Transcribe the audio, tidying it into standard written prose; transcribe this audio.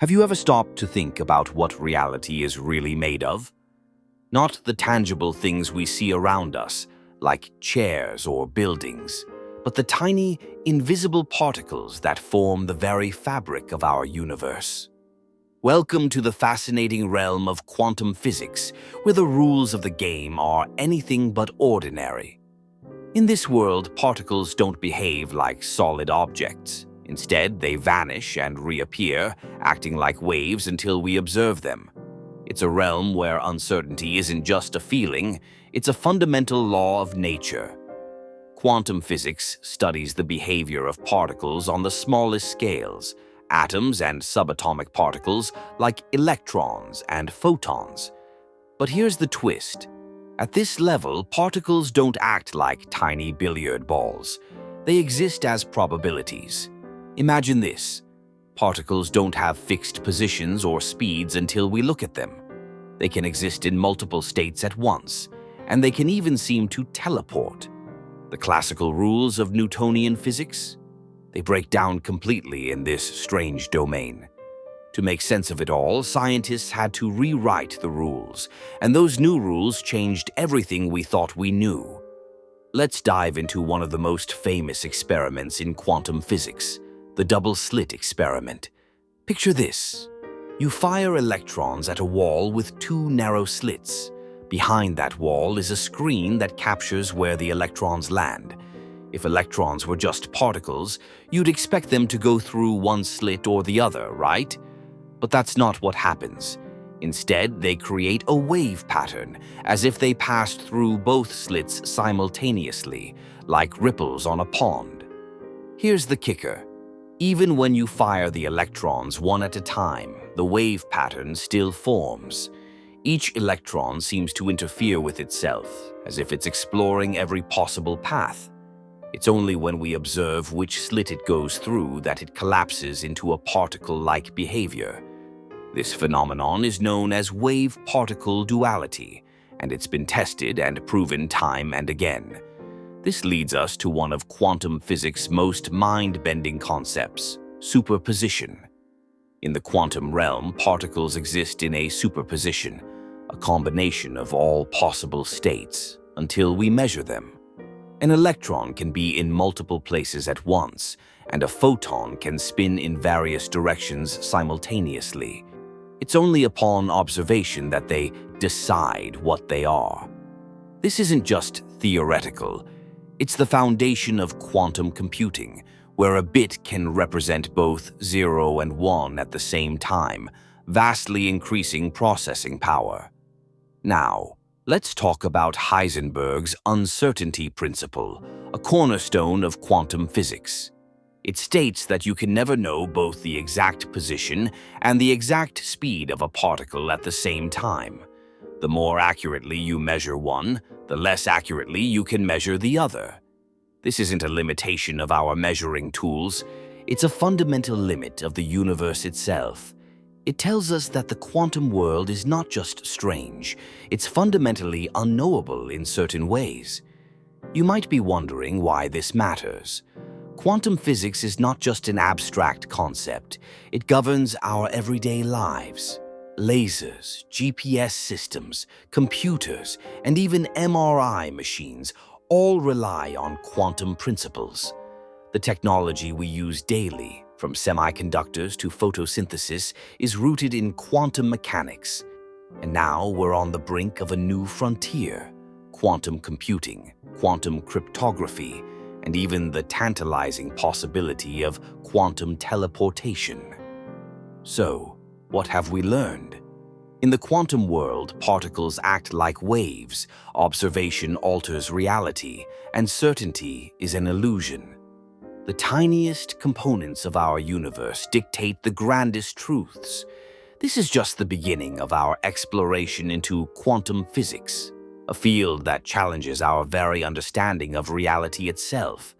Have you ever stopped to think about what reality is really made of? Not the tangible things we see around us, like chairs or buildings, but the tiny, invisible particles that form the very fabric of our universe. Welcome to the fascinating realm of quantum physics, where the rules of the game are anything but ordinary. In this world, particles don't behave like solid objects. Instead, they vanish and reappear, acting like waves until we observe them. It's a realm where uncertainty isn't just a feeling, it's a fundamental law of nature. Quantum physics studies the behavior of particles on the smallest scales, atoms and subatomic particles like electrons and photons. But here's the twist. At this level, particles don't act like tiny billiard balls. They exist as probabilities. Imagine this. Particles don't have fixed positions or speeds until we look at them. They can exist in multiple states at once, and they can even seem to teleport. The classical rules of Newtonian physics? They break down completely in this strange domain. To make sense of it all, scientists had to rewrite the rules, and those new rules changed everything we thought we knew. Let's dive into one of the most famous experiments in quantum physics, the Double-Slit Experiment. Picture this. You fire electrons at a wall with two narrow slits. Behind that wall is a screen that captures where the electrons land. If electrons were just particles, you'd expect them to go through one slit or the other, right? But that's not what happens. Instead, they create a wave pattern, as if they passed through both slits simultaneously, like ripples on a pond. Here's the kicker. Even when you fire the electrons one at a time, the wave pattern still forms. Each electron seems to interfere with itself, as if it's exploring every possible path. It's only when we observe which slit it goes through that it collapses into a particle-like behavior. This phenomenon is known as wave-particle duality, and it's been tested and proven time and again. This leads us to one of quantum physics' most mind-bending concepts, superposition. In the quantum realm, particles exist in a superposition, a combination of all possible states, until we measure them. An electron can be in multiple places at once, and a photon can spin in various directions simultaneously. It's only upon observation that they decide what they are. This isn't just theoretical. It's the foundation of quantum computing, where a bit can represent both 0 and 1 at the same time, vastly increasing processing power. Now, let's talk about Heisenberg's uncertainty principle, a cornerstone of quantum physics. It states that you can never know both the exact position and the exact speed of a particle at the same time. The more accurately you measure one, the less accurately you can measure the other. This isn't a limitation of our measuring tools, it's a fundamental limit of the universe itself. It tells us that the quantum world is not just strange, it's fundamentally unknowable in certain ways. You might be wondering why this matters. Quantum physics is not just an abstract concept, it governs our everyday lives. Lasers, GPS systems, computers, and even MRI machines all rely on quantum principles. The technology we use daily, from semiconductors to photosynthesis, is rooted in quantum mechanics. And now we're on the brink of a new frontier: quantum computing, quantum cryptography, and even the tantalizing possibility of quantum teleportation. So, what have we learned? In the quantum world, particles act like waves, observation alters reality, and certainty is an illusion. The tiniest components of our universe dictate the grandest truths. This is just the beginning of our exploration into quantum physics, a field that challenges our very understanding of reality itself.